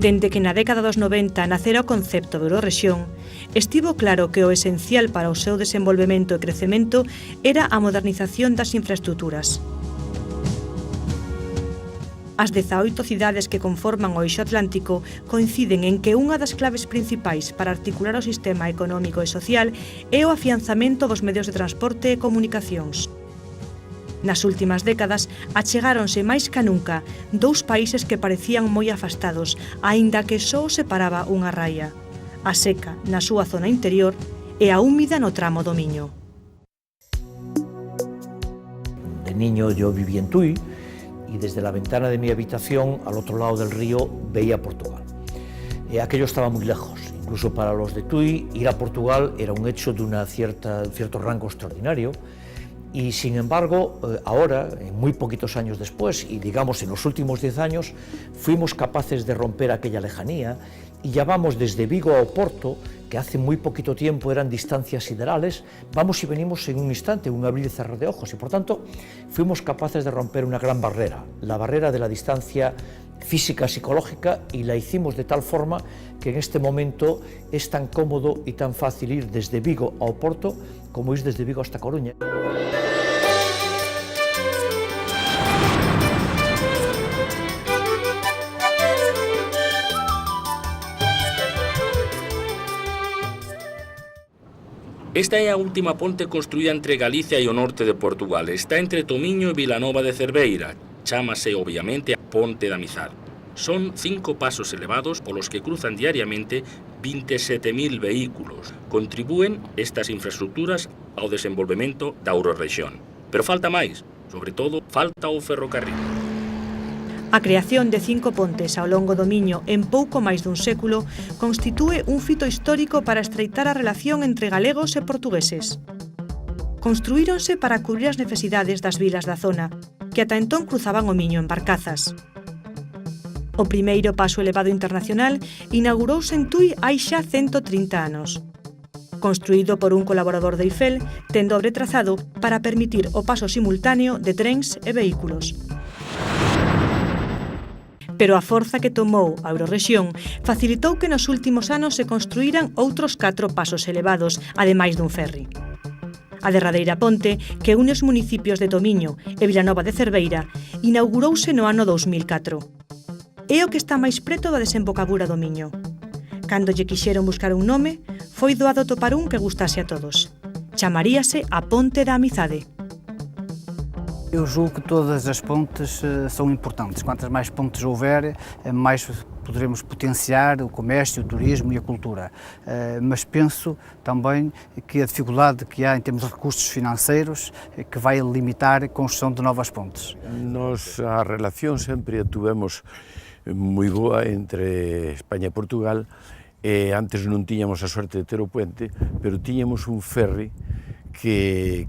Dende que na década dos 90 nacera o concepto de Eurorrexión, estivo claro que o esencial para o seu desenvolvemento e crecemento era a modernización das infraestruturas. As 18 cidades que conforman o eixo atlántico coinciden en que unha das claves principais para articular o sistema económico e social é o afianzamento dos medios de transporte e comunicacións. Nas últimas décadas, achegáronse máis ca nunca dous países que parecían moi afastados, aínda que só os separaba unha raia, a seca na súa zona interior e a húmida no tramo do Miño. De niño yo viví en Tui y desde la ventana de mi habitación al otro lado del río veía Portugal. Aquello estaba muy lejos, incluso para los de Tui ir a Portugal era un hecho de un cierto rango extraordinario. Y sin embargo, ahora, muy poquitos años después, y digamos en los últimos 10 años, fuimos capaces de romper aquella lejanía y ya vamos desde Vigo a Oporto, que hace muy poquito tiempo eran distancias siderales, vamos y venimos en un instante, un abrir y cerrar de ojos, y por tanto fuimos capaces de romper una gran barrera, la barrera de la distancia física, psicológica, y la hicimos de tal forma que en este momento es tan cómodo y tan fácil ir desde Vigo a Oporto como ir desde Vigo hasta Coruña. Esta é a última ponte construída entre Galicia e o norte de Portugal. Está entre Tomiño e Vilanova de Cerveira. Chámase, obviamente, a Ponte da Amizade. Son 5 pasos elevados polos que cruzan diariamente 27.000 vehículos. Contribúen estas infraestructuras ao desenvolvemento da Eurorrexión. Pero falta máis, sobre todo, falta o ferrocarril. A creación de 5 pontes ao longo do Miño en pouco máis dun século constitúe un fito histórico para estreitar a relación entre galegos e portugueses. Construíronse para cubrir as necesidades das vilas da zona, que ata entón cruzaban o Miño en barcazas. O primeiro paso elevado internacional inaugurouse en Tui hai xa 130 anos. Construído por un colaborador de Eiffel, ten dobre trazado para permitir o paso simultáneo de trens e vehículos. Pero a forza que tomou a Eurorrexión facilitou que nos últimos anos se construíran outros 4 pasos elevados, ademais dun ferry. A derradeira ponte, que une os municipios de Tomiño e Vilanova de Cerveira, inaugurouse no ano 2004. É o que está máis preto da desembocadura do Miño. Cando lle quixeron buscar un nome, foi doado topar un que gustase a todos. Chamaríase a Ponte da Amizade. Eu julgo que todas as pontes são importantes. Quantas mais pontes houver, mais poderemos potenciar o comércio, o turismo e a cultura. Mas penso também que a dificuldade que há em termos de recursos financeiros que vai limitar a construção de novas pontes. Nós a relación sempre a tuvemos moi boa entre España e Portugal. Antes non tiñamos a sorte de ter o puente, pero tiñamos un ferry que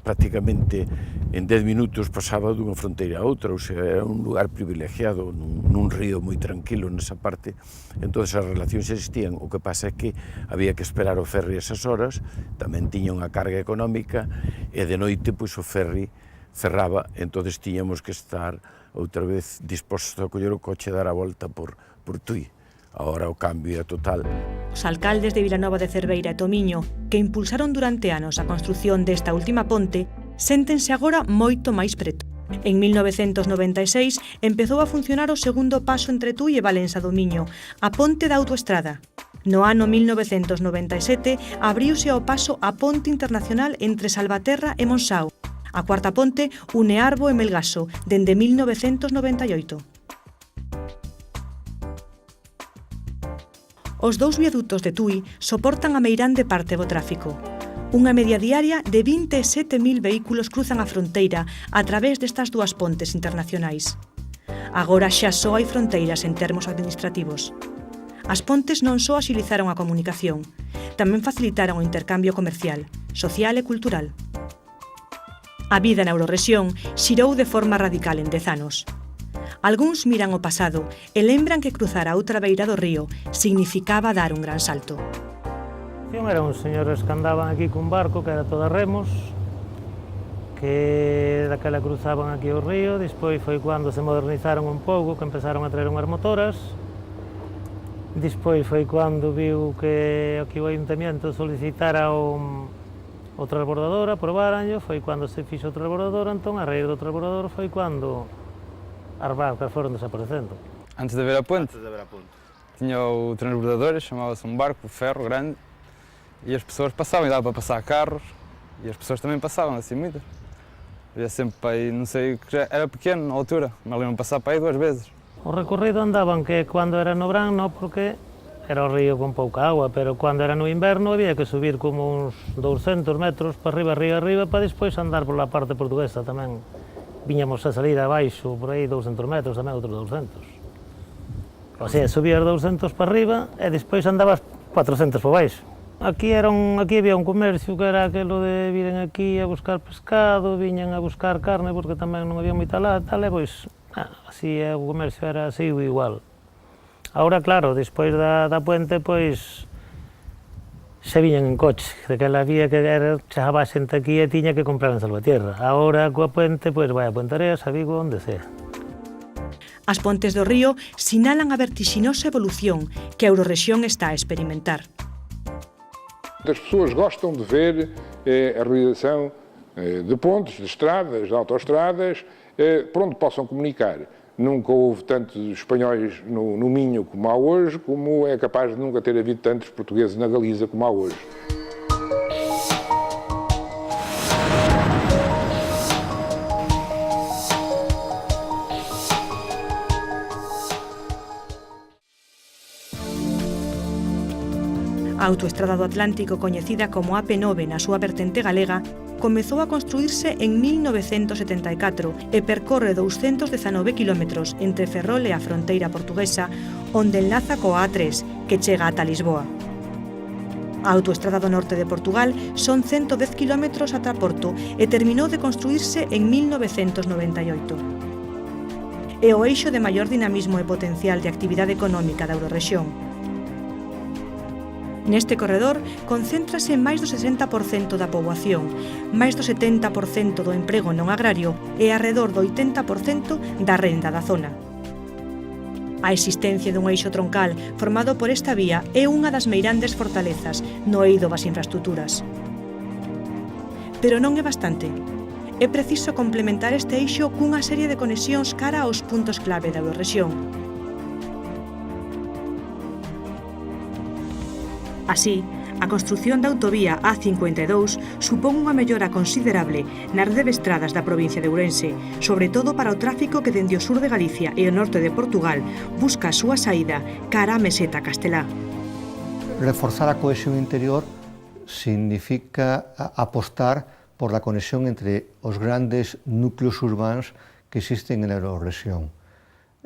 prácticamente en 10 minutos pasaba dunha fronteira a outra, ou sea, era un lugar privilegiado, nun río moi tranquilo nesa parte, entón as relacións existían. O que pasa é que había que esperar o ferry esas horas, tamén tiña unha carga económica, e de noite pois o ferry cerraba, entón tiñamos que estar outra vez dispostos a coller o coche e dar a volta por Tui. Ahora o cambio é total. Os alcaldes de Vilanova de Cerveira e Tomiño, que impulsaron durante anos a construción desta última ponte, séntense agora moito máis preto. En 1996 empezou a funcionar o segundo paso entre Tui e Valença do Miño, a ponte da autoestrada. No ano 1997 abriuse ao paso a ponte internacional entre Salvaterra e Monsao. A cuarta ponte une Arbo e Melgaso, dende 1998. Os 2 viadutos de Tui soportan a meirande parte do tráfico. Unha media diaria de 27.000 vehículos cruzan a fronteira a través destas 2 pontes internacionais. Agora xa só hai fronteiras en termos administrativos. As pontes non só axilizaron a comunicación, tamén facilitaron o intercambio comercial, social e cultural. A vida na Eurorrexión xirou de forma radical en 10 anos. Algúns miran o pasado e lembran que cruzar a outra beira do río significaba dar un gran salto. Eran uns señores que andaban aquí cun barco que era todo a remos que daquela cruzaban aquí o río, despois foi cando se modernizaron un pouco, que empezaron a traer unhas motoras, despois foi cando viu que aquí o Ayuntamiento solicitara o transbordador, aprobaranlo, foi cando se fixo o transbordador, entón a raíz do transbordador foi cando as barcas foron desaparecendo. Antes de ver a ponte, tiña o transbordador, chamava-se un barco, ferro grande, e as pessoas passavam, e dava para passar carros, e as pessoas também passavam, assim, muitas. Havia sempre para aí, não sei, era pequeno na altura, mas lembro-me passar para aí 2 vezes. O recorrido andaban que cando era no verán, no, porque era o río con pouca agua, pero cando era no inverno había que subir como uns 200 metros para arriba, para despois andar pola parte portuguesa tamén. Viñamos a salir abaixo, por aí 200 metros, tamén outros 200. O sea, subías 200 para arriba e despois andabas 400 para baixo. Aquí había un comercio que era aquilo de viren aquí a buscar pescado, viñan a buscar carne porque tamén non había moita lá, tal, e pois así o comercio era así igual. Ahora, claro, despois da puente, pois xa viñan en coche, daquela vía que chegaba a xente aquí e tiña que comprar en Salvatierra. Ahora, coa puente, pois vai a Puente Areas, a Vigo, onde sea. As pontes do río sinalan a vertixinosa evolución que a Eurorrexión está a experimentar. As pessoas gostam de ver a realização de pontes, de estradas, de autoestradas, por onde possam comunicar. Nunca houve tantos espanhóis no Minho como há hoje, como é capaz de nunca ter havido tantos portugueses na Galiza como há hoje. A autoestrada do Atlántico, coñecida como AP9 na súa vertente galega, comezou a construírse en 1974 e percorre 219 kilómetros entre Ferrol e a fronteira portuguesa, onde enlaza coa A3, que chega ata Lisboa. A autoestrada do norte de Portugal son 110 kilómetros ata Porto e terminou de construírse en 1998. É o eixo de maior dinamismo e potencial de actividade económica da Eurorrexión. Neste corredor concéntrase máis do 60% da poboación, máis do 70% do emprego non agrario e arredor do 80% da renda da zona. A existencia dun eixo troncal formado por esta vía é unha das meirandes fortalezas no eido das infraestruturas. Pero non é bastante. É preciso complementar este eixo cunha serie de conexións cara aos puntos clave da Eurorrexión. Así, a construción da autovía A52 supón unha mellora considerable na rede de estradas da provincia de Ourense, sobre todo para o tráfico que dende o sur de Galicia e o norte de Portugal busca a súa saída cara á meseta castelá. Reforzar a cohesión interior significa apostar por la conexión entre os grandes núcleos urbanos que existen en a Eurorrexión.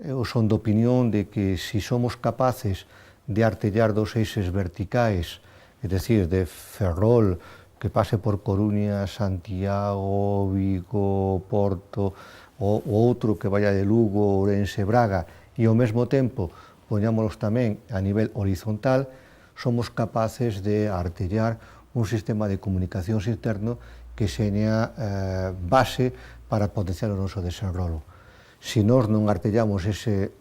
Eu son de opinión de que se somos capaces de artellar dos eixes verticais, é dicir, de Ferrol, que pase por Coruña, Santiago, Vigo, Porto, ou outro que vaya de Lugo, Ourense, Braga, e ao mesmo tempo poñámonos tamén a nivel horizontal, somos capaces de artellar un sistema de comunicacións interno que seña base para potenciar o noso desenrolo. Se nós non artellamos ese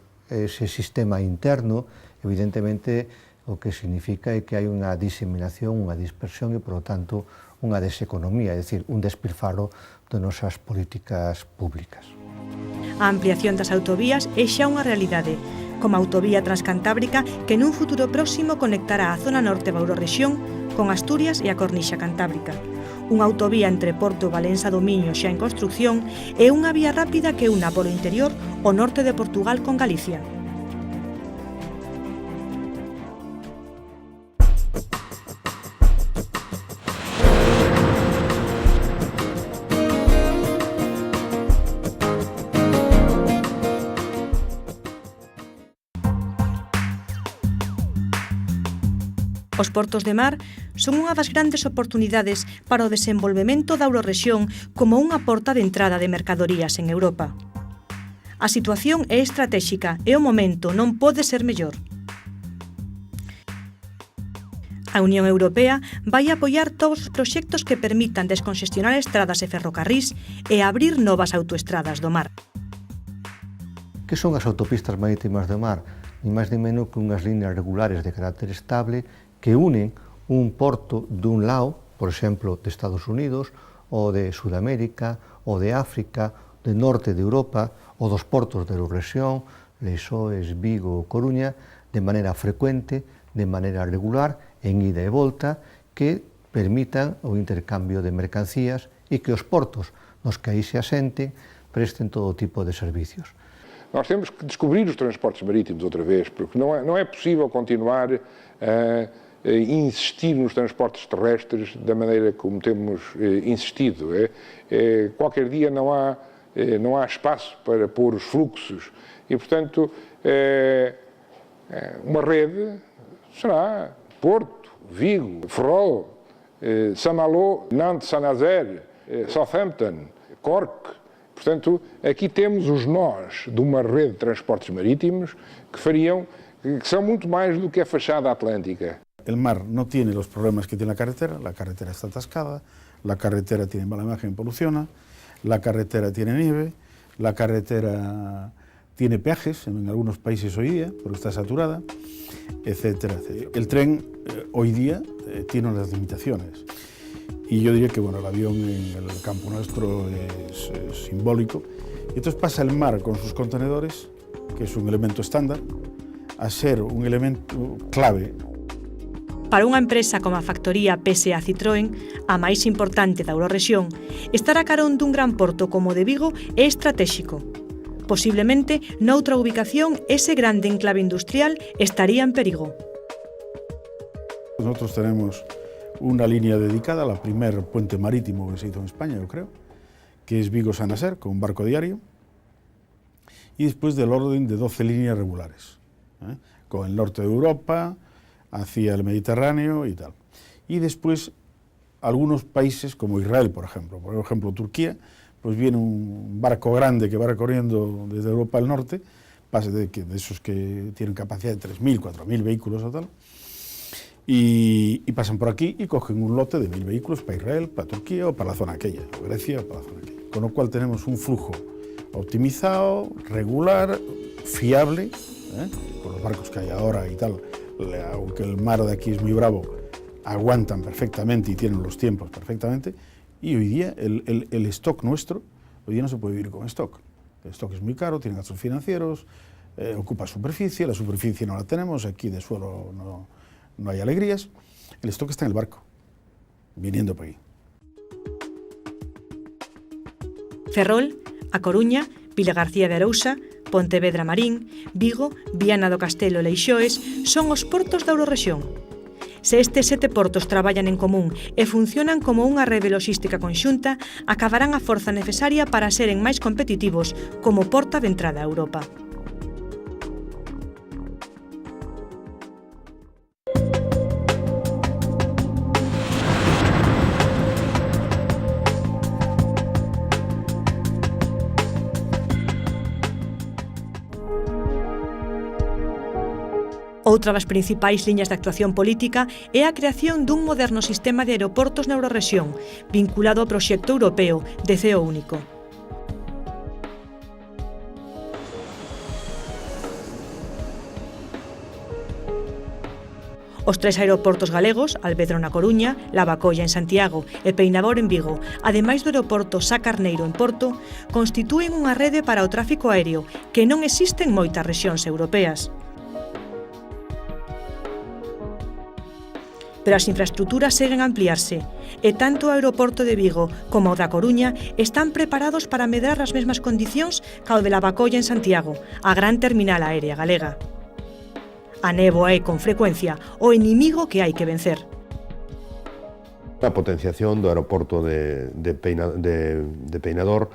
sistema interno, evidentemente o que significa é que hai unha diseminación, unha dispersión e, por lo tanto, unha deseconomía, é dicir, un despilfarro de nosas políticas públicas. A ampliación das autovías é xa unha realidade, como a autovía transcantábrica que nun futuro próximo conectará a zona norte da Eurorrexión con Asturias e a Cornixa Cantábrica. Unha autovía entre Porto e Valença do Miño xa en construcción e unha vía rápida que una polo interior o norte de Portugal con Galicia. Os portos de mar son unha das grandes oportunidades para o desenvolvemento da Eurorrexión como unha porta de entrada de mercadorías en Europa. A situación é estratéxica e o momento non pode ser mellor. A Unión Europea vai apoiar todos os proxectos que permitan desconxestionar estradas e ferrocarrís e abrir novas autoestradas do mar. Que son as autopistas marítimas do mar? Ni máis ni menos que unhas líneas regulares de carácter estable que unen un porto dun lado, por exemplo, de Estados Unidos, ou de Sudamérica, ou de África, do norte de Europa, ou dos portos de Eurorrexión, Leixões, Vigo ou Coruña, de maneira frecuente, de maneira regular, en ida e volta, que permitan o intercambio de mercancías e que os portos nos que aí se asenten presten todo tipo de servicios. Nós temos que descobrir os transportes marítimos outra vez, porque não é possível continuar a insistir nos transportes terrestres da maneira como temos insistido. Qualquer dia não há espaço para pôr os fluxos e, portanto, uma rede será Porto, Vigo, Ferrol, Saint-Malo, Nantes, Saint-Nazaire, Southampton, Cork. Portanto, aqui temos os nós de uma rede de transportes marítimos que são muito mais do que a fachada atlântica. El mar no tiene los problemas que tiene la carretera está atascada, la carretera tiene mala imagen y poluciona, la carretera tiene nieve, la carretera tiene peajes en algunos países hoy día, porque está saturada, etcétera, etcétera. El tren hoy día tiene unas limitaciones. Y yo diría que bueno, el avión en el campo nuestro es simbólico. Y entonces pasa el mar con sus contenedores, que es un elemento estándar, a ser un elemento clave. Para unha empresa como a factoría PSA Citroën, a máis importante da Eurorrexión, estar a carón dun gran porto como o de Vigo é estratéxico. Posiblemente, noutra ubicación, ese grande enclave industrial estaría en perigo. Nosotros tenemos una línea dedicada, la primer puente marítimo que se hizo en España, yo creo, que es Vigo-San Nacer, con un barco diario, y después del orden de 12 líneas regulares, con el norte de Europa, hacia el Mediterráneo y tal. Y después algunos países, como Israel, por ejemplo Turquía, pues viene un barco grande que va recorriendo desde Europa al norte, de esos que tienen capacidad de 3.000, 4.000 vehículos o tal, y pasan por aquí y cogen un lote de 1.000 vehículos para Israel, para Turquía o para la zona aquella, o Grecia o para la zona aquella. Con lo cual tenemos un flujo optimizado, regular, fiable, con los barcos que hay ahora y tal, aunque el mar de aquí es muy bravo, aguantan perfectamente y tienen los tiempos perfectamente, y hoy día el stock nuestro, hoy día no se puede vivir con stock. El stock es muy caro, tiene gastos financieros, ocupa superficie, la superficie no la tenemos, aquí de suelo no hay alegrías, el stock está en el barco, viniendo por aquí. Ferrol, A Coruña, Vilagarcía de Arousa, Pontevedra Marín, Vigo, Viana do Castelo e Leixões son os portos da Eurorrexión. Se estes 7 portos traballan en común e funcionan como unha rede logística conxunta, acabarán a forza necesaria para seren máis competitivos como porta de entrada a Europa. Outra das principais liñas de actuación política é a creación dun moderno sistema de aeroportos na Eurorrexión, vinculado ao proxecto europeo de ceo único. Os 3 aeroportos galegos, Alvedro na Coruña, Lavacolla en Santiago e Peinador en Vigo, ademais do aeroporto Sá Carneiro en Porto, constitúen unha rede para o tráfico aéreo que non existe en moitas rexións europeas. Pero as infraestructuras seguen a ampliarse, e tanto o aeroporto de Vigo como o da Coruña están preparados para medrar as mesmas condicións ca o de Lavacolla en Santiago, a gran terminal aérea galega. A néboa é, con frecuencia, o inimigo que hai que vencer. A potenciación do aeroporto de Peinador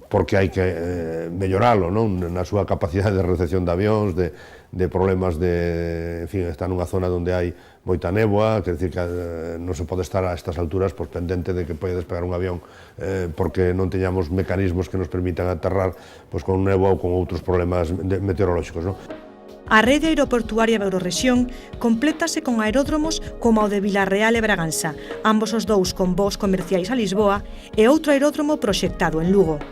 porque hai que melloralo, non? Na súa capacidade de recepción de avións, de problemas en fin, está nunha zona onde hai moita néboa, quer dizer que non se pode estar a estas alturas pendente de que pode despegar un avión porque non teñamos mecanismos que nos permitan aterrar con néboa ou con outros problemas meteorolóxicos, non? A rede aeroportuaria da Eurorrexión complétase con aeródromos como o de Vilarreal e Bragança, ambos os dous con voos comerciais a Lisboa, e outro aeródromo proxectado en Lugo.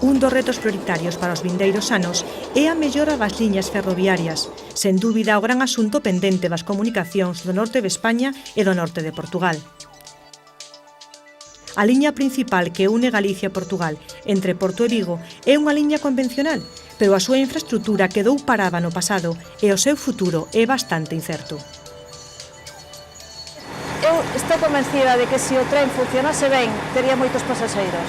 Un dos retos prioritarios para os vindeiros anos é a mellora das liñas ferroviarias, sen dúbida o gran asunto pendente das comunicacións do norte de España e do norte de Portugal. A liña principal que une Galicia e Portugal entre Porto e Vigo é unha liña convencional, pero a súa infraestrutura quedou parada no pasado e o seu futuro é bastante incerto. Eu estou convencida de que se o tren funcionase ben, tería moitos pasaxeiros.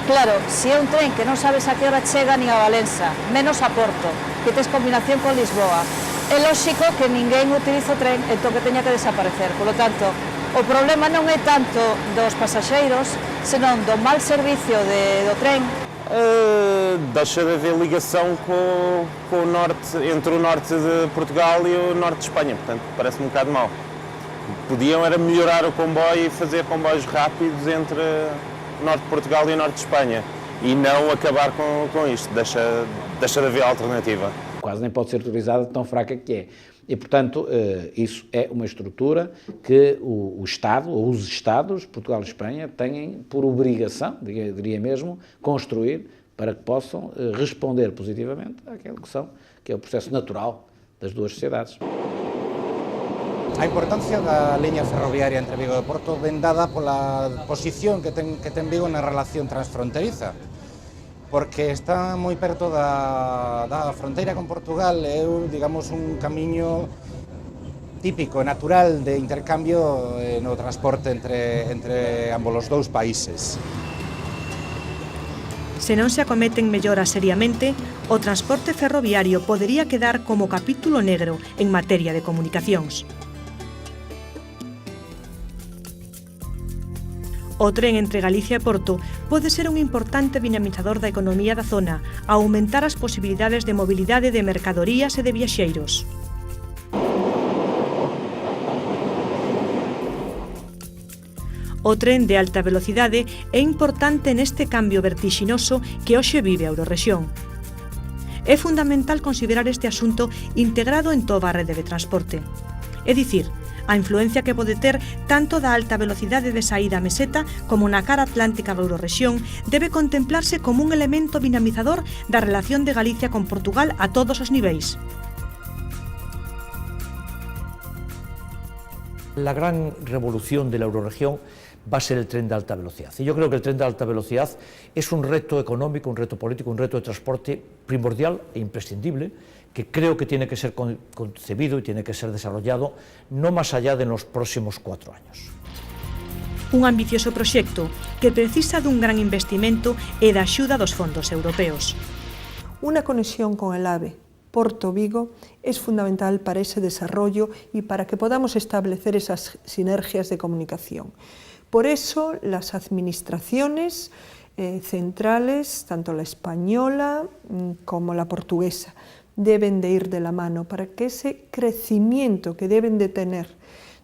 Claro, se é un tren que non sabes a que hora chega nin a Valença, menos a Porto, que tes combinación con Lisboa, é lóxico que ninguén utiliza o tren, entón que teña que desaparecer. Por lo tanto, o problema non é tanto dos pasaxeiros, senón do mal servicio do tren. Deixa de haver ligação com o norte, entre o norte de Portugal e o norte de Espanha, portanto, parece um bocado mau. Podiam era melhorar o comboio e fazer comboios rápidos entre norte de Portugal e norte de Espanha e não acabar com isto, deixa de haver alternativa. Quase nem pode ser utilizada, tão fraca que é. E, portanto, isso é uma estrutura que o Estado, ou os Estados, Portugal e Espanha, têm por obrigação, diria mesmo, construir para que possam responder positivamente àquilo que é o processo natural das duas sociedades. A importancia da liña ferroviaria entre Vigo e Porto ven dada pola posición que ten Vigo na relación transfronteriza, porque está moi perto da fronteira con Portugal, é, digamos, un camiño típico, natural de intercambio no transporte entre ambos os dous países. Se non se acometen melloras seriamente, o transporte ferroviario podería quedar como capítulo negro en materia de comunicacións. O tren entre Galicia e Porto pode ser un importante dinamizador da economía da zona, a aumentar as posibilidades de mobilidade de mercadorías e de viaxeiros. O tren de alta velocidade é importante neste cambio vertixinoso que hoxe vive a Eurorrexión. É fundamental considerar este asunto integrado en toda a rede de transporte. É dicir, a influencia que pode ter tanto da alta velocidade de saída a meseta como na cara atlántica da Eurorrexión debe contemplarse como un elemento dinamizador da relación de Galicia con Portugal a todos os niveis. La gran revolución de la Eurorregión va a ser el tren de alta velocidad. Y yo creo que el tren de alta velocidad es un reto económico, un reto político, un reto de transporte primordial e imprescindible, que creo que tiene que ser concebido y tiene que ser desarrollado no más allá de los próximos 4 años. Un ambicioso proxecto que precisa dun gran investimento e da axuda dos fondos europeos. Una conexión con el AVE Porto-Vigo es fundamental para ese desarrollo y para que podamos establecer esas sinergias de comunicación. Por eso las administraciones centrales, tanto la española como la portuguesa, deben de ir de la mano para que ese crecimiento que deben de tener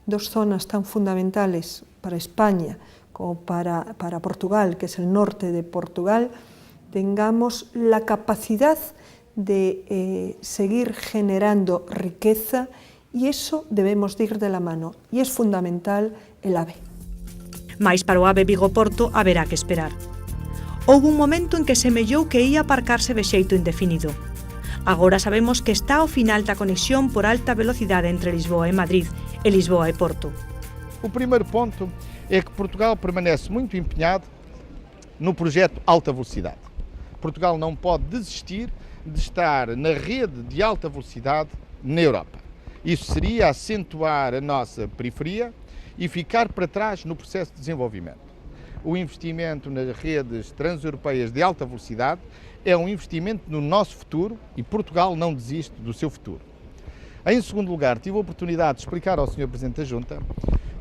dos zonas tan fundamentales para España como para Portugal, que es el norte de Portugal, tengamos la capacidad de seguir generando riqueza, y eso debemos de ir de la mano, y es fundamental el AVE. Mais para o AVE Vigo-Porto haberá que esperar. Houve un momento en que semellou que ia aparcarse de xeito indefinido. Agora sabemos que está ao final da conexión por alta velocidade entre Lisboa e Madrid e Lisboa e Porto. O primeiro ponto é que Portugal permanece muito empenhado no projeto Alta Velocidade. Portugal não pode desistir de estar na rede de alta velocidade na Europa. Isso seria acentuar a nossa periferia e ficar para trás no processo de desenvolvimento. O investimento nas redes transeuropeias de alta velocidade é um investimento no nosso futuro e Portugal não desiste do seu futuro. Em segundo lugar, tive a oportunidade de explicar ao Sr. Presidente da Junta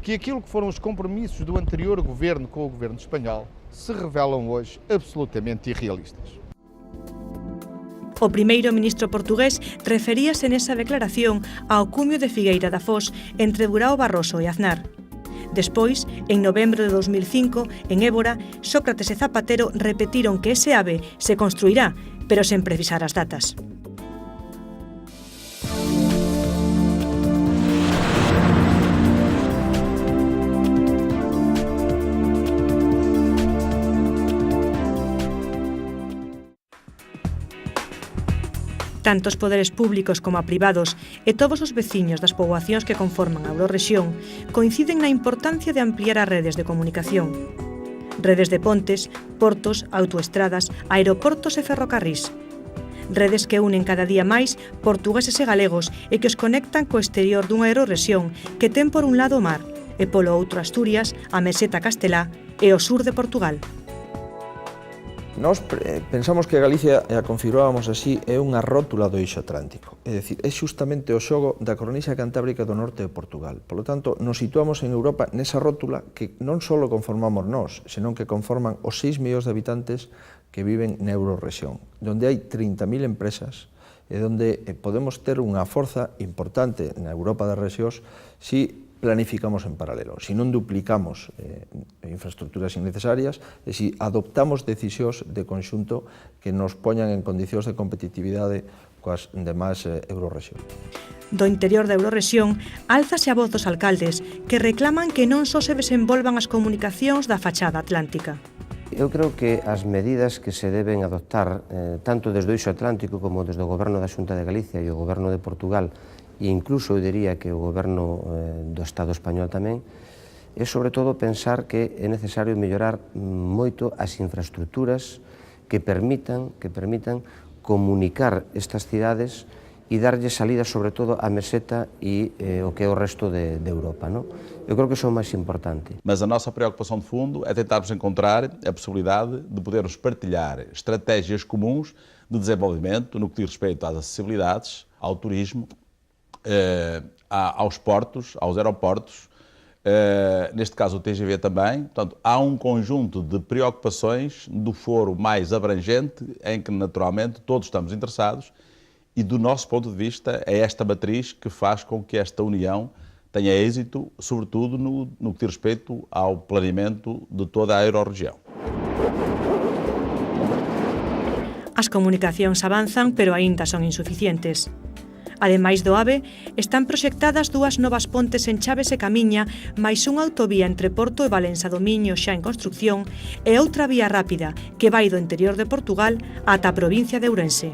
que aquilo que foram os compromissos do anterior governo com o governo espanhol se revelam hoje absolutamente irrealistas. O primeiro ministro portugués referíase nesa declaración ao cumio de Figueira da Foz entre Durão Barroso e Aznar. Despois, en novembro de 2005, en Évora, Sócrates e Zapatero repetiron que ese AVE se construirá, pero sen precisar as datas. Tanto os poderes públicos como a privados e todos os veciños das poboacións que conforman a Eurorrexión coinciden na importancia de ampliar as redes de comunicación. Redes de pontes, portos, autoestradas, aeroportos e ferrocarrís. Redes que unen cada día máis portugueses e galegos e que os conectan co exterior dunha Eurorrexión que ten por un lado o mar e polo outro Asturias, a meseta castelá e o sur de Portugal. Nós pensamos que Galicia, e a configurábamos así, é unha rótula do eixo atlántico. É dicir, é xustamente o xogo da cornisa cantábrica do norte de Portugal. Por lo tanto, nos situamos en Europa nesa rótula que non só conformamos nós, senón que conforman os 6 millóns de habitantes que viven na Eurorrexión, onde hai 30.000 empresas e onde podemos ter unha forza importante na Europa das rexións si planificamos en paralelo, si non duplicamos infraestructuras innecesarias e si adoptamos decisións de conxunto que nos poñan en condicións de competitividade coas demais Eurorrexións. Do interior da Eurorrexión, álzase a voz dos alcaldes que reclaman que non só se desenvolvan as comunicacións da fachada atlántica. Eu creo que as medidas que se deben adoptar, tanto desde o eixo atlántico como desde o Goberno da Xunta de Galicia e o Goberno de Portugal, e incluso eu diría que o Goberno do Estado español tamén, é sobre todo pensar que é necesario mellorar moito as infraestructuras que permitan comunicar estas cidades e darlle salida sobre todo á meseta e o que é o resto de Europa. Eu creo que iso é o máis importante. Mas a nossa preocupação de fundo é tentarmos encontrar a possibilidade de podermos partilhar estratégias comuns de desenvolvimento no que diz respeito às acessibilidades, ao turismo, aos portos, aos aeroportos, neste caso o TGV também. Portanto, há um conjunto de preocupações do foro mais abrangente em que naturalmente todos estamos interessados e do nosso ponto de vista é esta matriz que faz com que esta união tenha êxito, sobretudo no que diz respeito ao planeamento de toda a Eurorregião. As comunicacións avanzan, pero aínda son insuficientes. Ademais do AVE, están proxectadas 2 novas pontes en Chaves e Camiña, máis unha autovía entre Porto e Valença do Miño xa en construcción e outra vía rápida que vai do interior de Portugal ata a provincia de Ourense.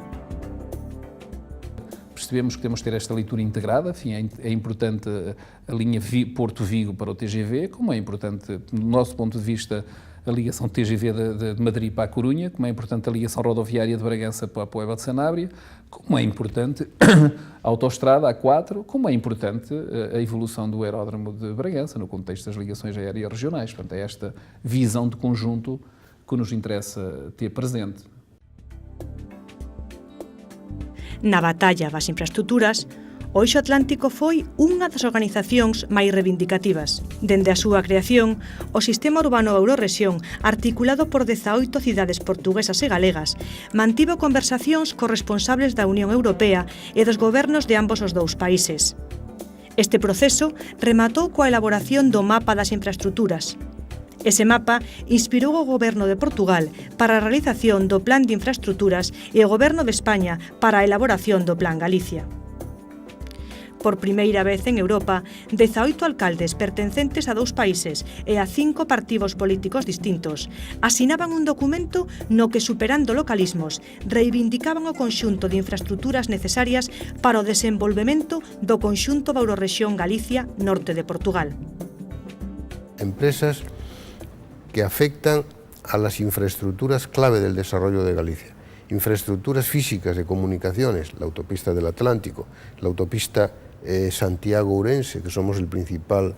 Percebemos que temos que ter esta leitura integrada, enfim, é importante a linha Porto-Vigo para o TGV, como é importante, do nosso ponto de vista, a ligação TGV de Madrid para a Corunha, como é importante a ligação rodoviária de Bragança para a Poeva de Sanabria, como é importante a autoestrada A4, como é importante a evolução do aeródromo de Bragança, no contexto das ligações aéreas regionais. Portanto, é esta visão de conjunto que nos interessa ter presente. Na batalla das infraestructuras, o Eixo Atlántico foi unha das organizacións máis reivindicativas. Dende a súa creación, o Sistema Urbano Eurorrexión, articulado por 18 cidades portuguesas e galegas, mantivo conversacións cos responsables da Unión Europea e dos gobernos de ambos os dous países. Este proceso rematou coa elaboración do Mapa das Infraestructuras. Ese mapa inspirou o Goberno de Portugal para a realización do Plan de Infraestructuras e o Goberno de España para a elaboración do Plan Galicia. Por primeira vez en Europa, 18 alcaldes pertencentes a 2 países e a 5 partidos políticos distintos asinaban un documento no que, superando localismos, reivindicaban o conxunto de infraestructuras necesarias para o desenvolvemento do conxunto da Eurorrexión Galicia, norte de Portugal. Empresas que afectan a las infraestructuras clave del desarrollo de Galicia. Infraestructuras físicas de comunicaciones, la autopista del Atlántico, la autopista Santiago-Ourense, que somos el principal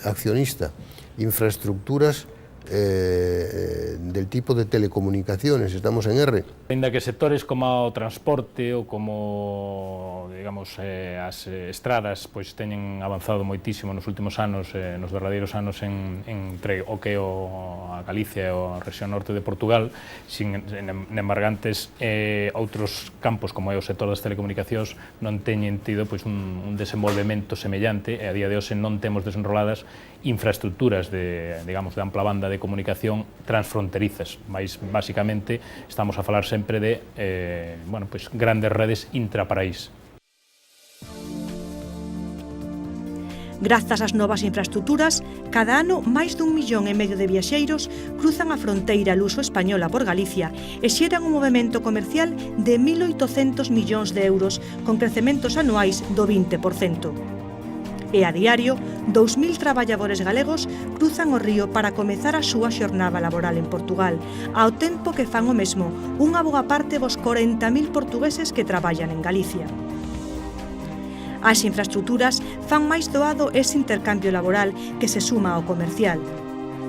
accionista, infraestructuras del tipo de telecomunicaciones, estamos en R. Ainda que sectores como o transporte ou como, digamos, as estradas pois teñen avanzado moitísimo nos últimos anos, nos derradeiros anos entre o que é a a Galicia e a rexión norte de Portugal, sin embargantes outros campos como é o sector das telecomunicacións non teñen tido un desenvolvemento semellante, e a día de hoxe non temos desenroladas infraestructuras de ampla banda de comunicación transfronterizas, mas basicamente estamos a falar sempre de grandes redes intrapaís. Grazas ás novas infraestructuras, cada ano máis d'1,5 millón de viaxeiros cruzan a fronteira luso-española por Galicia e xeran un movemento comercial de 1.800 millóns de euros con crecementos anuais do 20%. E a diario, 2.000 traballadores galegos cruzan o río para comezar a súa xornada laboral en Portugal, ao tempo que fan o mesmo unha boa parte dos 40.000 portugueses que traballan en Galicia. As infraestructuras fan máis doado ese intercambio laboral que se suma ao comercial.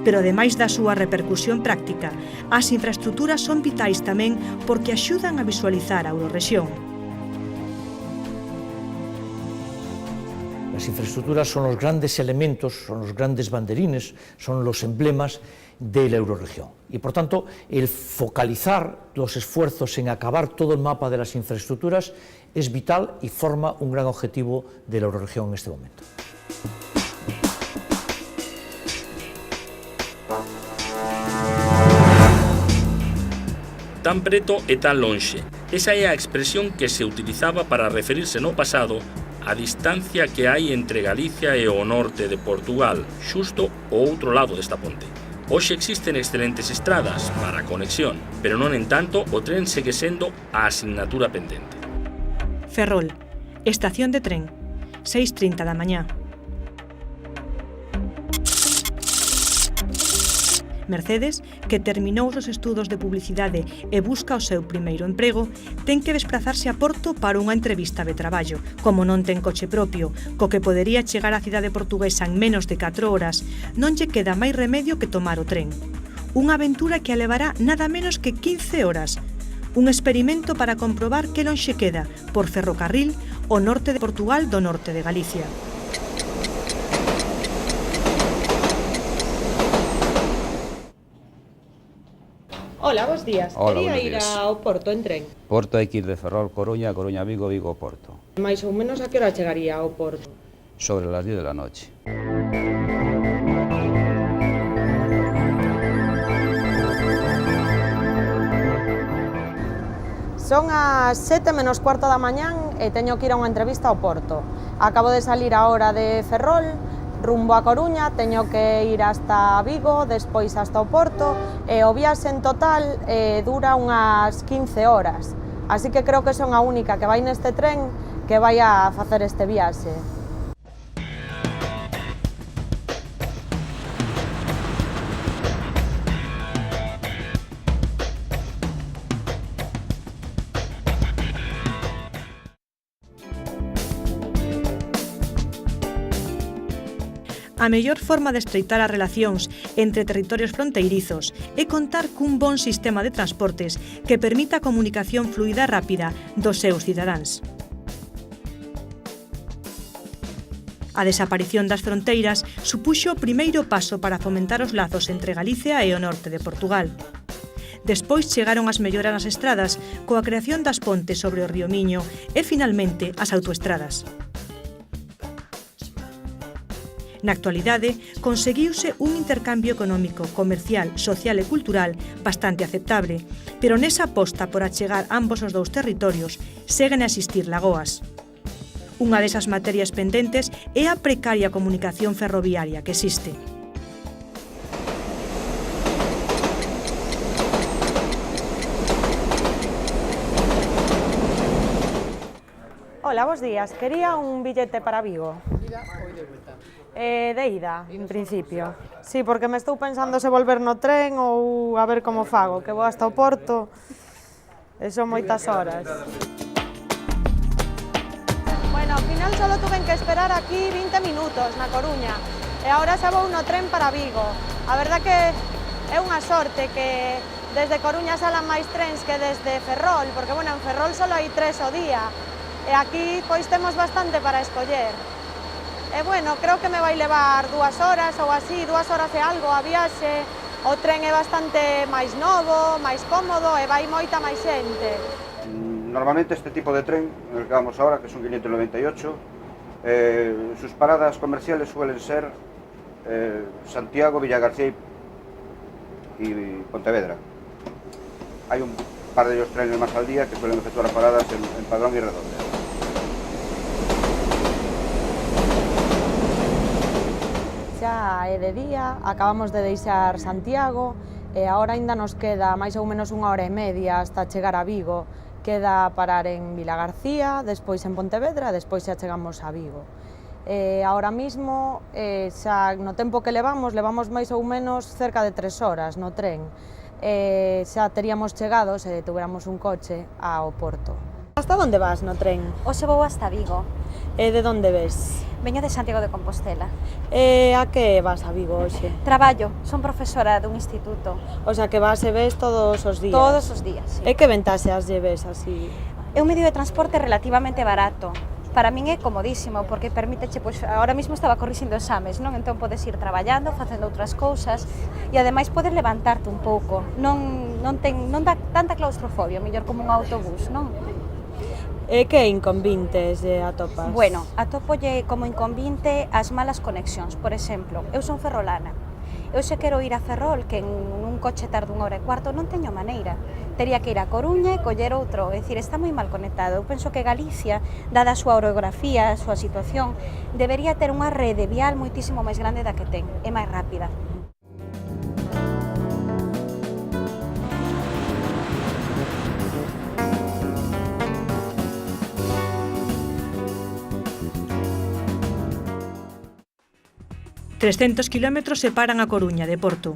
Pero ademais da súa repercusión práctica, as infraestructuras son vitais tamén porque axudan a visualizar a Eurorrexión. Las infraestructuras son los grandes elementos, son los grandes banderines, son los emblemas de la Eurorregión. Y por tanto, el focalizar los esfuerzos en acabar todo el mapa de las infraestructuras es vital y forma un gran objetivo de la Eurorregión en este momento. Tan preto e tan lonxe. Esa é a expresión que se utilizaba para referirse no pasado a distancia que hai entre Galicia e o norte de Portugal, xusto ao outro lado desta ponte. Hoxe existen excelentes estradas para a conexión, pero non en tanto o tren segue sendo a asignatura pendente. Ferrol, estación de tren, 6:30 da mañá. Mercedes, que terminou os estudos de publicidade e busca o seu primeiro emprego, ten que desplazarse a Porto para unha entrevista de traballo. Como non ten coche propio, co que podería chegar á cidade portuguesa en menos de 4 horas, non lle queda máis remedio que tomar o tren. Unha aventura que a levará nada menos que 15 horas. Un experimento para comprobar que lonxe queda, por ferrocarril, o norte de Portugal do norte de Galicia. Hola, bos días. Hola, Quería buenos ir días. ao Porto en tren. Porto hai que ir de Ferrol, Coruña, Coruña, Vigo, Vigo, Porto. Mais ou menos a que hora chegaría ao Porto? Sobre las 10 de la noche. Son as 7 menos cuarto da mañán e teño que ir a unha entrevista ao Porto. Acabo de salir a hora de Ferrol, rumbo a Coruña, teño que ir hasta Vigo, despois hasta o Porto, e o viaxe en total dura unhas 15 horas. Así que creo que son a única que vai neste tren que vai a facer este viaxe. A mellor forma de estreitar as relacións entre territorios fronteirizos é contar cun bon sistema de transportes que permita a comunicación fluida e rápida dos seus cidadáns. A desaparición das fronteiras supuxo o primeiro paso para fomentar os lazos entre Galicia e o norte de Portugal. Despois chegaron as melloras nas estradas coa creación das pontes sobre o río Miño e, finalmente, as autoestradas. Na actualidade, conseguiuse un intercambio económico, comercial, social e cultural bastante aceptable, pero nesa aposta por achegar ambos os dous territorios seguen a existir lagoas. Unha desas materias pendentes é a precaria comunicación ferroviaria que existe. Hola, bos días. Quería un billete para Vigo. De ida, en principio. Sí, porque me estou pensando se volver no tren ou a ver como fago, que vou hasta o Porto e son moitas horas. Bueno, ao final só tuven que esperar aquí 20 minutos na Coruña e agora xa vou no tren para Vigo. A verdad que é unha sorte que desde Coruña salan máis trens que desde Ferrol, porque, bueno, en Ferrol só hai 3 ao día e aquí, pois, temos bastante para escoller. E, bueno, creo que me vai levar 2 horas ou así, 2 horas e algo a viaxe, O tren é bastante máis novo, máis cómodo e vai moita máis xente. Normalmente este tipo de tren, en el que vamos ahora, que son 598, sus paradas comerciales suelen ser Santiago, Villagarcía y Pontevedra. Hay un par de ellos trenes más al día que suelen efectuar paradas en Padrón y Redondela. Xa é de día, acabamos de deixar Santiago e agora ainda nos queda máis ou menos 1 hora e media hasta chegar a Vigo. Queda parar en Vilagarcía, despois en Pontevedra, despois xa chegamos a Vigo. Ahora mismo, xa no tempo que levamos máis ou menos cerca de 3 horas no tren. Xa teríamos chegado, se tuviéramos un coche, ao Porto. Hasta onde vas no tren? Hoxe vou hasta Vigo. E de onde ves? Veño de Santiago de Compostela. A que vas a Vigo hoxe? Traballo, son profesora dun instituto. O sea, que vas e ves todos os días? Todos os días, sí. E que ventaxas lle ves así? É un medio de transporte relativamente barato. Para min é comodísimo, porque permíteche, pois, ahora mesmo estaba corrixindo exames, non? Entón podes ir traballando, facendo outras cousas, e ademais podes levantarte un pouco. Non dá tanta claustrofobia, mellor como un autobús, non? E que inconvintes atopas? Bueno, atópolle como inconvinte as malas conexións. Por exemplo, eu son ferrolana. Eu se quero ir a Ferrol, que en un coche tarda 1 hora e cuarto, non teño maneira. Tería que ir a Coruña e coller outro. É dicir, está moi mal conectado. Eu penso que Galicia, dada a súa orografía, a súa situación, debería ter unha rede vial moitísimo máis grande da que ten. É máis rápida. ...300 kilómetros separan a Coruña de Porto.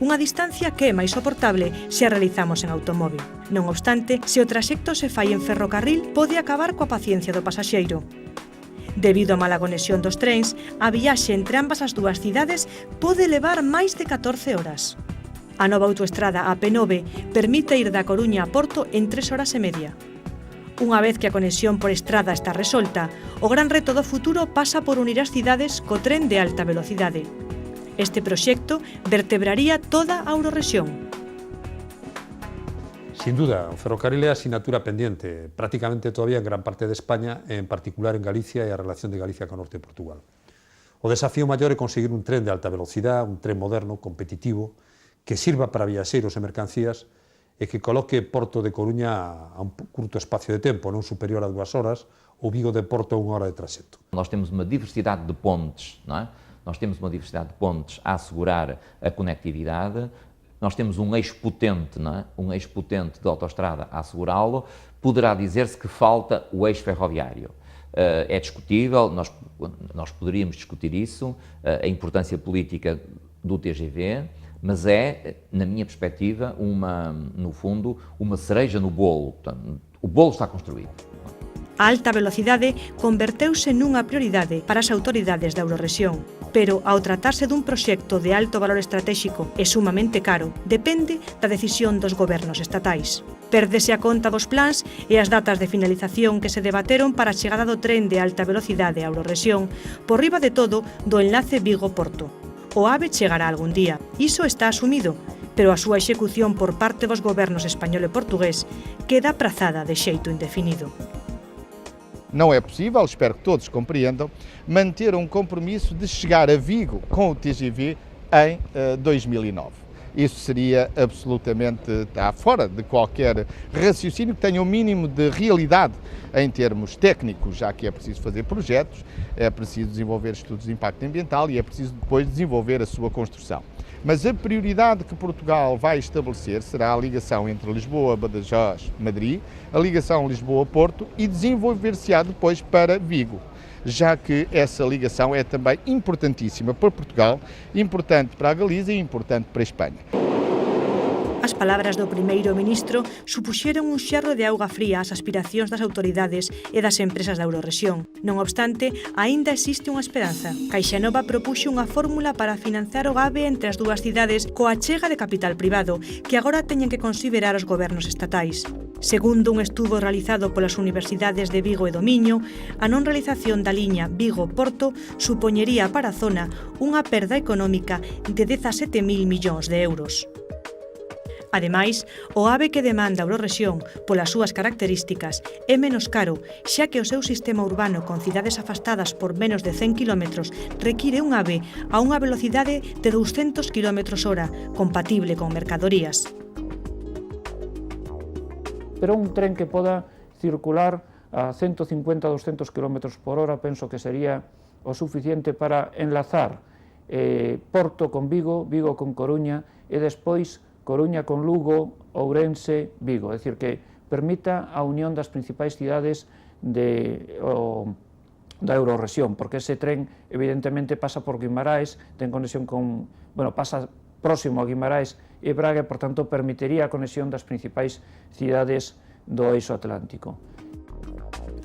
Unha distancia que é máis soportable se a realizamos en automóvil. Non obstante, se o traxecto se fai en ferrocarril, pode acabar coa paciencia do pasaxeiro. Debido á mala conexión dos trens, a viaxe entre ambas as dúas cidades pode levar máis de 14 horas. A nova autoestrada AP9 permite ir da Coruña a Porto en 3 horas e media. Unha vez que a conexión por estrada está resolta, o gran reto do futuro pasa por unir as cidades co tren de alta velocidade. Este proxecto vertebraría toda a Eurorrexión. Sin duda, o ferrocarril é a asignatura pendiente, prácticamente todavía en gran parte de España, en particular en Galicia e a relación de Galicia con o norte de Portugal. O desafío maior é conseguir un tren de alta velocidade, un tren moderno, competitivo, que sirva para viaxeiros e mercancías e que coloque Porto de Coruña a un curto espacio de tempo, non superior a 2 horas, ou Vigo de Porto a 1 hora de traxecto. Nós temos uma diversidade de pontes, não é? Nós temos uma diversidade de pontes a assegurar a conectividade, nós temos um eixo potente, não é? Um eixo potente de autoestrada a assegurá-lo, poderá dizer-se que falta o eixo ferroviário. É discutível, nós poderíamos discutir isso, a importância política do TGV, mas é, na minha perspectiva, no fundo, uma cereja no bolo. Portanto, o bolo está construído. A alta velocidade converteuse nunha prioridade para as autoridades da Eurorrexión, pero ao tratarse dun proxecto de alto valor estratéxico e sumamente caro, depende da decisión dos gobernos estatais. Pérdese a conta dos plans e as datas de finalización que se debateron para a chegada do tren de alta velocidade a Eurorrexión, por riba de todo do enlace Vigo-Porto. O AVE chegará algún día, iso está asumido, pero a súa execución por parte dos gobernos español e portugués queda aprazada de xeito indefinido. Não é possível, espero que todos compreendam, manter um compromisso de chegar a Vigo com o TGV em 2009. Isso seria absolutamente fora de qualquer raciocínio que tenha o mínimo de realidade em termos técnicos, já que é preciso fazer projetos, é preciso desenvolver estudos de impacto ambiental e é preciso depois desenvolver a sua construção. Mas a prioridade que Portugal vai estabelecer será a ligação entre Lisboa, Badajoz, Madrid, a ligação Lisboa-Porto e desenvolver-se-á depois para Vigo, já que essa ligação é também importantíssima para Portugal, importante para a Galiza e importante para a Espanha. As palabras do primeiro-ministro supuxeron un xerro de auga fría ás aspiracións das autoridades e das empresas da Eurorrexión. Non obstante, aínda existe unha esperanza. CaixaNova propuxo unha fórmula para financiar o AVE entre as dúas cidades coa achega de capital privado, que agora teñen que considerar os gobernos estatais. Segundo un estudo realizado polas universidades de Vigo e do Miño, a non realización da liña Vigo-Porto supoñería para a zona unha perda económica de 17.000 millóns de euros. Ademais, o AVE que demanda a Eurorrexión polas súas características é menos caro, xa que o seu sistema urbano con cidades afastadas por menos de 100 km require un AVE a unha velocidade de 200 km/h, compatible con mercadorías. Pero un tren que poda circular a 150-200 km/h penso que sería o suficiente para enlazar Porto con Vigo, Vigo con Coruña e despois Coruña con Lugo, Ourense, Vigo. É dicir, que permita a unión das principais cidades da Eurorrexión, porque ese tren evidentemente pasa por Guimaraes, ten conexión con, pasa próximo a Guimaraes e Braga, e, por tanto, permitiría a conexión das principais cidades do eixo atlántico.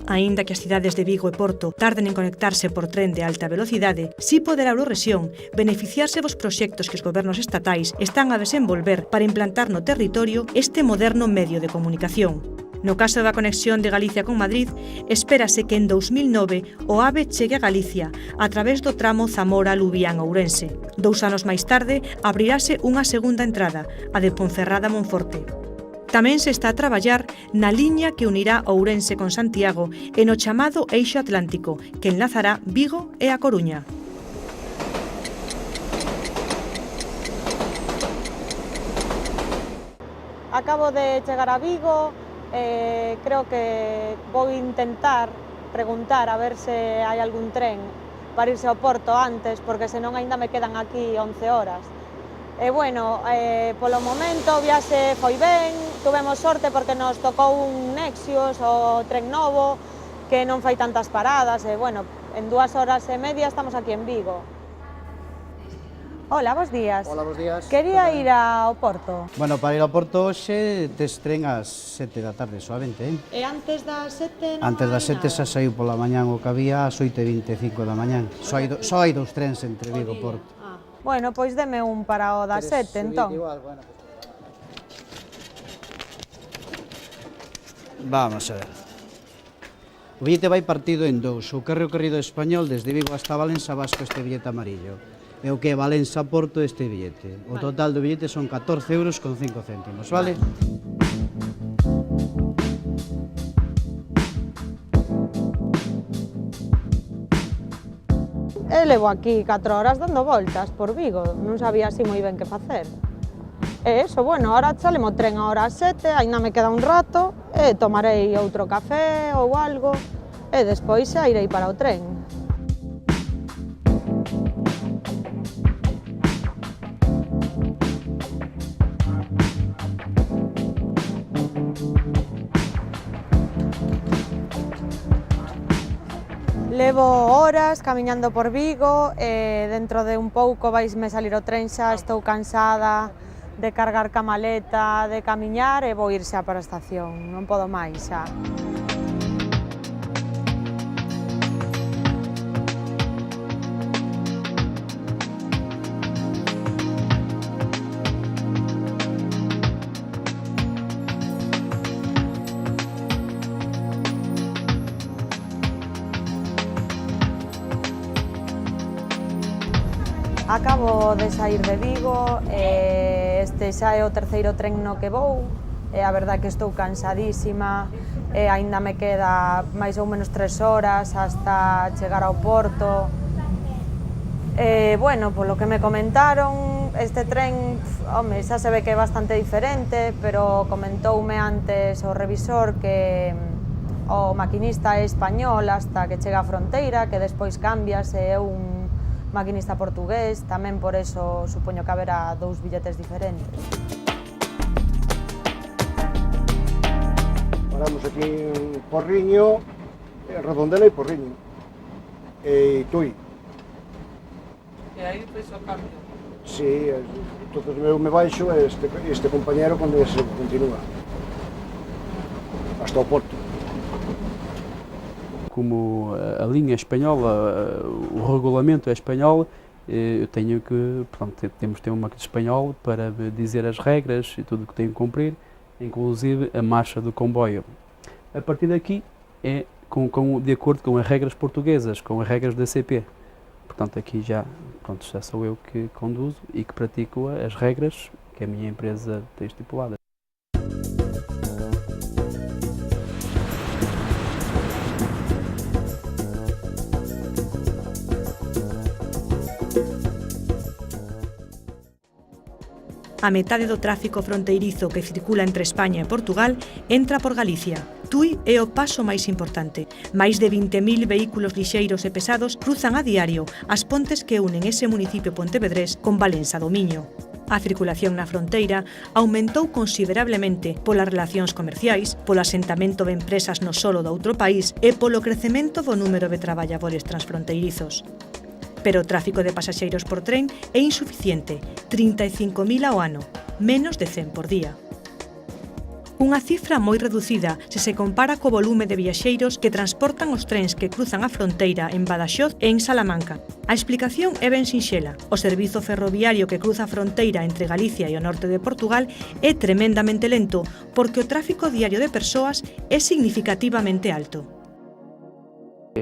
Aínda que as cidades de Vigo e Porto tarden en conectarse por tren de alta velocidade, si poderá a Eurorrexión beneficiarse dos proxectos que os gobernos estatais están a desenvolver para implantar no territorio este moderno medio de comunicación. No caso da conexión de Galicia con Madrid, espérase que en 2009 o AVE chegue a Galicia a través do tramo Zamora-Lubián-Ourense. 2 anos máis tarde, abrirase unha segunda entrada, a de Ponferrada-Monforte. Tamén se está a traballar na liña que unirá Ourense con Santiago e no chamado Eixo Atlántico, que enlazará Vigo e A Coruña. Acabo de chegar a Vigo, creo que vou intentar preguntar a ver se hai algún tren para irse ao Porto antes, porque senón aínda me quedan aquí 11 horas. E, polo momento o viaxe foi ben, tuvemos sorte porque nos tocou un Nexios, o tren novo, que non fai tantas paradas, e, en 2 horas e media estamos aquí en Vigo. Hola, bos días. Hola, bos días. Quería ir ao Porto. Para ir ao Porto hoxe tes tren ás 7 da tarde solamente, E antes das 7 non Antes das hai 7 xa saiu pola mañán o que había ás 8:25 da mañán. Só hai 2 trens entre Vigo e Porto. Pois deme un para o das 7, entón. Vamos a ver. O billete vai partido en 2. O corrido español desde Vigo hasta Valença vas co este billete amarillo. E o que é Valença a Porto este billete. O total do billete son 14 euros con 5 céntimos, vale? E levo aquí 4 horas dando voltas por Vigo, non sabía así moi ben que facer. E eso, ahora chalemo o tren a hora 7, aínda me queda un rato, e tomarei outro café ou algo, e despois xa irei para o tren. Levo horas camiñando por Vigo e dentro de un pouco vaisme salir o tren xa, estou cansada de cargar ca maleta, de camiñar e vou ir xa para a estación, non podo máis xa. Acabo de saír de Vigo, este xa é o terceiro tren no que vou, e a verdade que estou cansadísima, e aínda me queda máis ou menos 3 horas hasta chegar ao Porto. Polo que me comentaron, este tren, xa se ve que é bastante diferente, pero comentoume antes o revisor que o maquinista é español hasta que chega a fronteira, que despois cambias e é un maquinista portugués, tamén por eso supoño que haberá 2 billetes diferentes. Paramos aquí en Porriño, Redondela e Porriño, e Tui. E aí fez o cambio? Sí, entonces eu me baixo e este compañero con ese continúa hasta o Porto. Como a linha é espanhola, o regulamento é espanhol, eu tenho que, temos de ter uma máquina espanhol para dizer as regras e tudo o que tenho que cumprir, inclusive a marcha do comboio. A partir daqui é de acordo com as regras portuguesas, com as regras da CP. Portanto, aqui já sou eu que conduzo e que pratico as regras que a minha empresa tem estipuladas. A metade do tráfico fronteirizo que circula entre España e Portugal entra por Galicia. Tui é o paso máis importante. Máis de 20.000 vehículos lixeiros e pesados cruzan a diario as pontes que unen ese municipio pontevedrés con Valença do Miño. A circulación na fronteira aumentou considerablemente polas relacións comerciais, polo asentamento de empresas no solo do outro país e polo crecemento do número de traballadores transfronteirizos. Pero o tráfico de pasaxeiros por tren é insuficiente, 35.000 ao ano, menos de 100 por día. Unha cifra moi reducida se se compara co volume de viaxeiros que transportan os trens que cruzan a fronteira en Badaxoz e en Salamanca. A explicación é ben sinxela. O servizo ferroviario que cruza a fronteira entre Galicia e o norte de Portugal é tremendamente lento porque o tráfico diario de persoas é significativamente alto.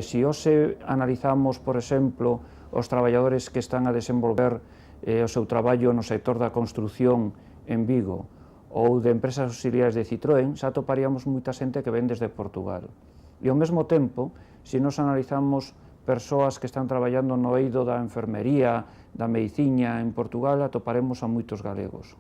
Se hoxe analizamos, por exemplo, os traballadores que están a desenvolver o seu traballo no sector da construción en Vigo ou de empresas auxiliares de Citroën, xa atoparíamos moita xente que ven desde Portugal. E ao mesmo tempo, se nos analizamos persoas que están traballando no eido da enfermería, da mediciña en Portugal, atoparemos a moitos galegos.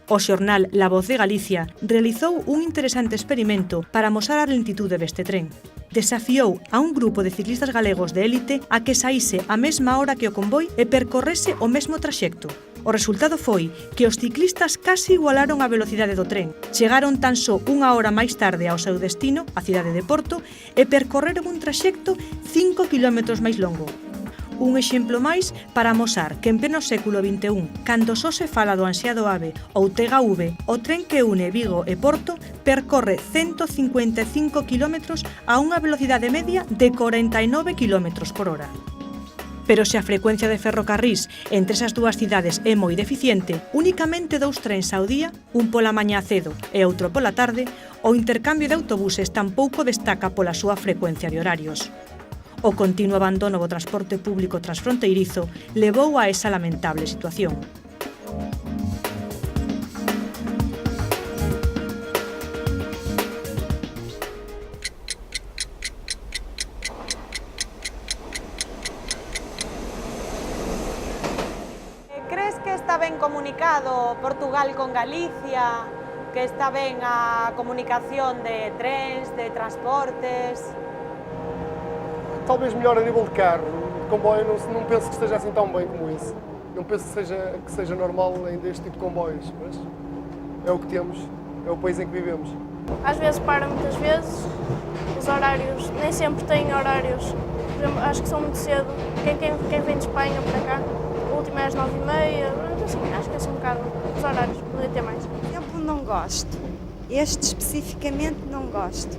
O xornal La Voz de Galicia realizou un interesante experimento para amosar a lentitude deste tren. Desafiou a un grupo de ciclistas galegos de élite a que saíse a mesma hora que o convoi e percorrese o mesmo traxecto. O resultado foi que os ciclistas casi igualaron a velocidade do tren. Chegaron tan só unha hora máis tarde ao seu destino, a cidade de Porto, e percorreron un traxecto 5 km máis longo. Un exemplo máis para amosar que en pleno século XXI, cando só se fala do ansiado AVE ou TGV, o tren que une Vigo e Porto percorre 155 km a unha velocidade media de 49 km por hora. Pero se a frecuencia de ferrocarrís entre esas dúas cidades é moi deficiente, únicamente 2 trens ao día, un pola mañá cedo e outro pola tarde, o intercambio de autobuses tampouco destaca pola súa frecuencia de horarios. O continuo abandono do transporte público transfronteirizo levou a esa lamentable situación. Crees que está ben comunicado Portugal con Galicia, que está ben a comunicación de trens, de transportes? Talvez melhor a nível de carro, de comboio não penso que esteja assim tão bem como isso. Não penso que seja normal ainda este tipo de comboios, mas é o que temos, é o país em que vivemos. Às vezes para, muitas vezes, os horários, nem sempre têm horários, por exemplo, acho que são muito cedo. Quem vem de Espanha para cá, o último é às 9h30, assim, acho que é assim um bocado os horários, podia ter mais. Por exemplo, não gosto, este especificamente não gosto,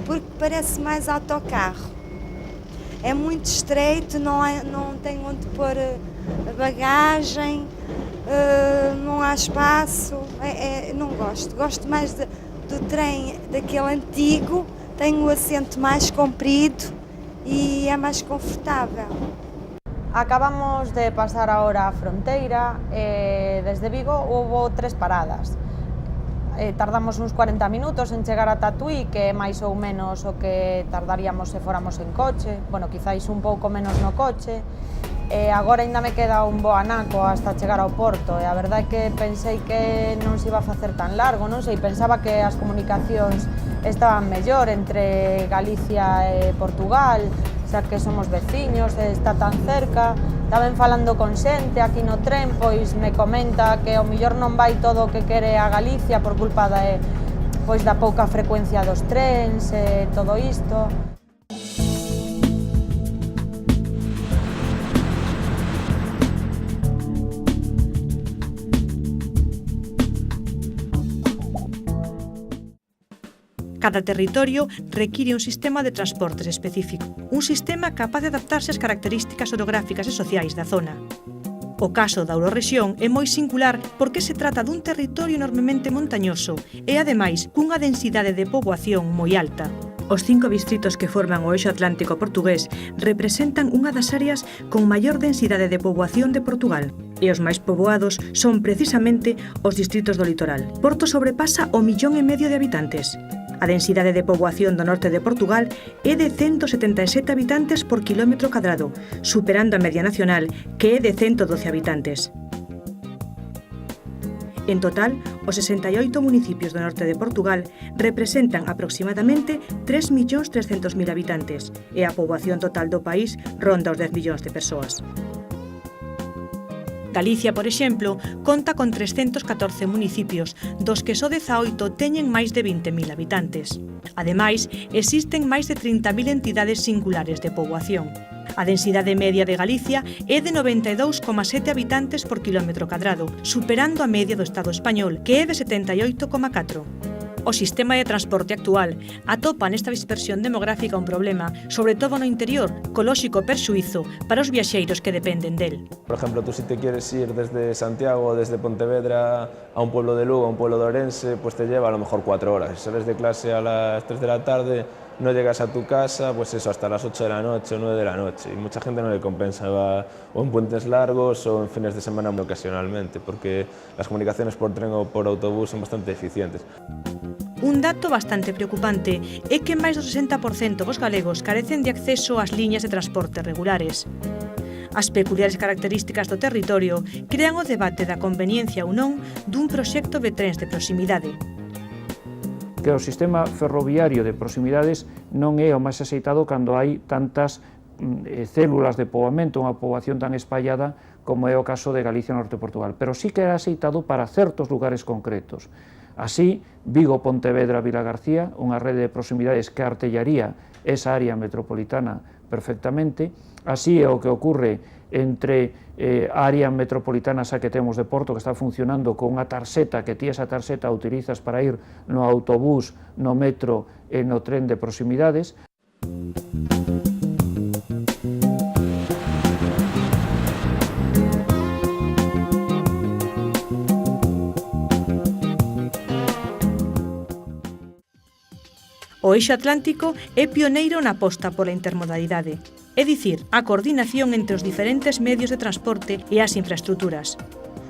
porque parece mais autocarro. É muito estreito, não tem onde pôr a bagagem, não há espaço, não gosto. Gosto mais do trem daquele antigo, tem o assento mais comprido e é mais confortável. Acabamos de pasar ahora a fronteira e desde Vigo houve 3 paradas. Tardamos uns 40 minutos en chegar a Tatuí, que é máis ou menos o que tardaríamos se fóramos en coche, bueno, quizáis un pouco menos no coche, e agora ainda me queda un bo anaco hasta chegar ao Porto, e a verdade é que pensei que non se iba a facer tan largo, non sei, pensaba que as comunicacións estaban mellor entre Galicia e Portugal, xa que somos veciños, está tan cerca. Estaban falando con xente aquí no tren, pois me comenta que ao mellor non vai todo o que quere a Galicia por culpa da pouca frecuencia dos trens e todo isto. Cada territorio require un sistema de transportes específico, un sistema capaz de adaptarse ás características orográficas e sociais da zona. O caso da Eurorrexión é moi singular porque se trata dun territorio enormemente montañoso e, ademais, cunha densidade de poboación moi alta. Os 5 distritos que forman o eixo atlántico portugués representan unha das áreas con maior densidade de poboación de Portugal, e os máis poboados son precisamente os distritos do litoral. Porto sobrepasa o 1,5 millón de habitantes. A densidade de poboación do norte de Portugal é de 177 habitantes por quilómetro cadrado, superando a media nacional, que é de 112 habitantes. En total, os 68 municipios do norte de Portugal representan aproximadamente 3.300.000 habitantes e a poboación total do país ronda os 10 millóns de persoas. Galicia, por exemplo, conta con 314 municipios, dos que só 18 teñen máis de 20.000 habitantes. Ademais, existen máis de 30.000 entidades singulares de poboación. A densidade media de Galicia é de 92,7 habitantes por quilómetro cadrado, superando a media do Estado español, que é de 78,4. O sistema de transporte actual atopa nesta dispersión demográfica un problema, sobre todo no interior, co lóxico perxuízo para os viaxeiros que dependen del. Por ejemplo, tú si te quieres ir desde Santiago, desde Pontevedra a un pueblo de Lugo, a un pueblo de Orense, pues te lleva a lo mejor 4 horas. Si sales de clase a las 3 de la tarde, no llegas a tu casa, pues eso, hasta las 8 de la noche o 9 de la noche. Y mucha gente no le compensa, va o en puentes largos o en fines de semana ocasionalmente, porque las comunicaciones por tren o por autobús son bastante eficientes. Un dato bastante preocupante é que máis do 60% dos galegos carecen de acceso ás liñas de transporte regulares. As peculiares características do territorio crean o debate da conveniencia ou non dun proxecto de trens de proximidade. Que o sistema ferroviario de proximidades non é o máis aceitado cando hai tantas células de poboamento, unha poboación tan espallada como é o caso de Galicia Norte de Portugal, pero sí que é aceitado para certos lugares concretos. Así, Vigo, Pontevedra, Vilagarcía, unha rede de proximidades que artellaría esa área metropolitana perfectamente. Así é o que ocurre entre a área metropolitana xa que temos de Porto, que está funcionando con unha tarxeta, que ti esa tarxeta utilizas para ir no autobús, no metro e no tren de proximidades. O eixo atlántico é pioneiro na aposta pola intermodalidade, é dicir, a coordinación entre os diferentes medios de transporte e as infraestruturas.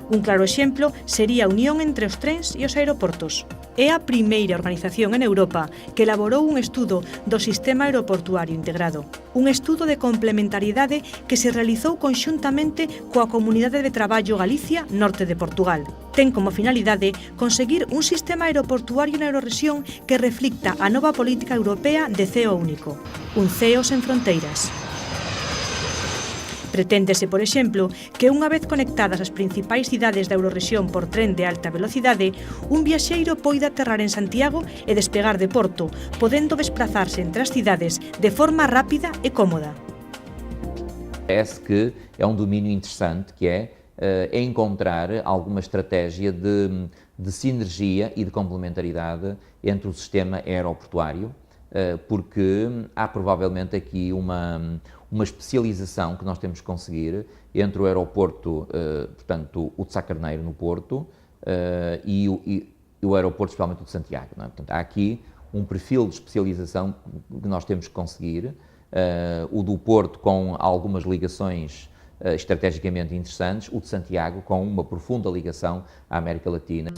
Un claro exemplo sería a unión entre os trens e os aeroportos. É a primeira organización en Europa que elaborou un estudo do sistema aeroportuario integrado. Un estudo de complementariedade que se realizou conxuntamente coa Comunidade de Traballo Galicia Norte de Portugal. Ten como finalidade conseguir un sistema aeroportuario na Eurorrexión que reflicta a nova política europea de ceo único, un ceo sen fronteiras. Preténdese, por exemplo, que unha vez conectadas as principais cidades da Eurorrexión por tren de alta velocidade, un viaxeiro poida aterrar en Santiago e despegar de Porto, podendo desplazarse entre as cidades de forma rápida e cómoda. Parece que é um domínio interessante, que é encontrar alguma estratégia de sinergia e de complementaridade entre o sistema aeroportuário, porque há provavelmente aqui uma especialização que nós temos que conseguir entre o aeroporto, portanto, o de Sá Carneiro no Porto e o aeroporto, especialmente o de Santiago. Não é? Portanto, há aqui um perfil de especialização que nós temos que conseguir, o do Porto com algumas ligações estrategicamente interessantes, o de Santiago com uma profunda ligação à América Latina.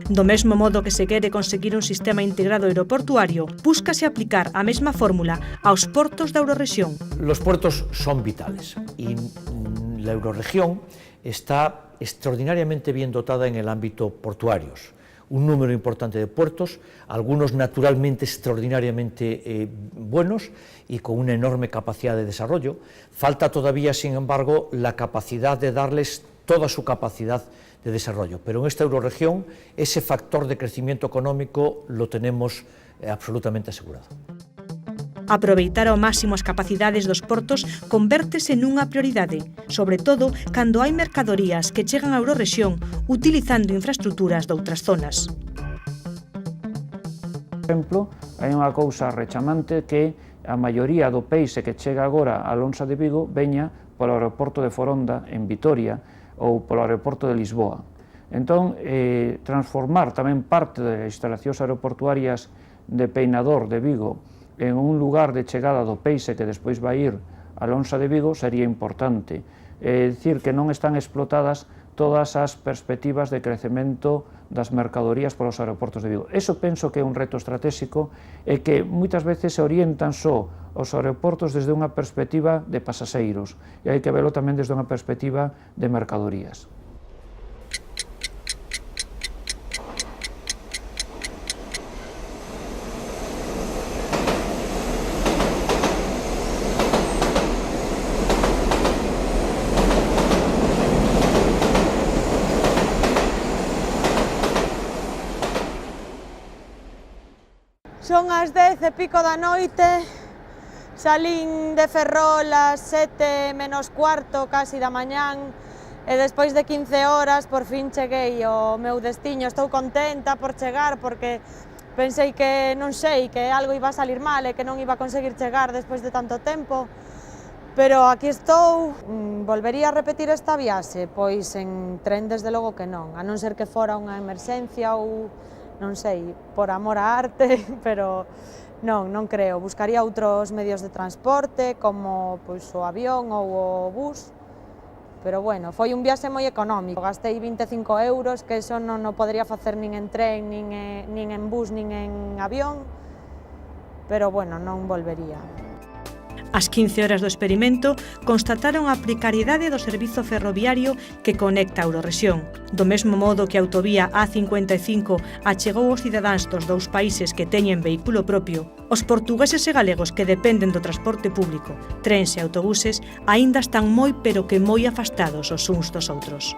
Do mesmo modo que se quere conseguir un sistema integrado aeroportuario, búscase aplicar a mesma fórmula aos portos da Eurorrexión. Los puertos son vitales y la Eurorregión está extraordinariamente bien dotada en el ámbito portuarios. Un número importante de puertos, algunos naturalmente extraordinariamente buenos y con una enorme capacidad de desarrollo. Falta todavía, sin embargo, la capacidad de darles toda su capacidad de desarrollo, pero en esta Eurorregión ese factor de crecimiento económico lo tenemos absolutamente asegurado. Aproveitar ao máximo as capacidades dos portos convértese nunha prioridade, sobre todo cando hai mercadorías que chegan á Eurorrexión utilizando infraestruturas doutras zonas. Por exemplo, hai unha cousa rechamante que a maioría do peixe que chega agora á lonxa de Vigo veña polo aeroporto de Foronda, en Vitoria, ou polo aeroporto de Lisboa. Entón, transformar tamén parte das instalacións aeroportuarias de Peinador de Vigo en un lugar de chegada do peixe que despois vai ir a Lonsa de Vigo sería importante. É dicir, que non están explotadas todas as perspectivas de crecemento das mercadorías polos aeroportos de Vigo. Eso penso que é un reto estratégico e que moitas veces se orientan só os aeroportos desde unha perspectiva de pasaxeiros e hai que velo tamén desde unha perspectiva de mercadorías. Son as 10 e pico da noite, salín de Ferrol ás 7 menos cuarto, casi da mañán, e despois de 15 horas por fin cheguei ao meu destiño. Estou contenta por chegar porque pensei que, non sei, que algo iba a salir mal e que non iba a conseguir chegar despois de tanto tempo, pero aquí estou. Volvería a repetir esta viaxe? Pois en tren desde logo que non, a non ser que fora unha emerxencia ou non sei, por amor á arte, pero non creo. Buscaría outros medios de transporte, como pois, o avión ou o bus, pero bueno, foi un viaxe moi económico. Gastei 25 euros, que eso non o podría facer nin en tren, nin en bus, nin en avión, pero bueno, non volvería. Ás 15 horas do experimento, constataron a precariedade do servizo ferroviario que conecta a Eurorrexión. Do mesmo modo que a autovía A55 achegou aos cidadáns dos dous países que teñen vehículo propio, os portugueses e galegos que dependen do transporte público, trens e autobuses, aínda están moi pero que moi afastados os uns dos outros.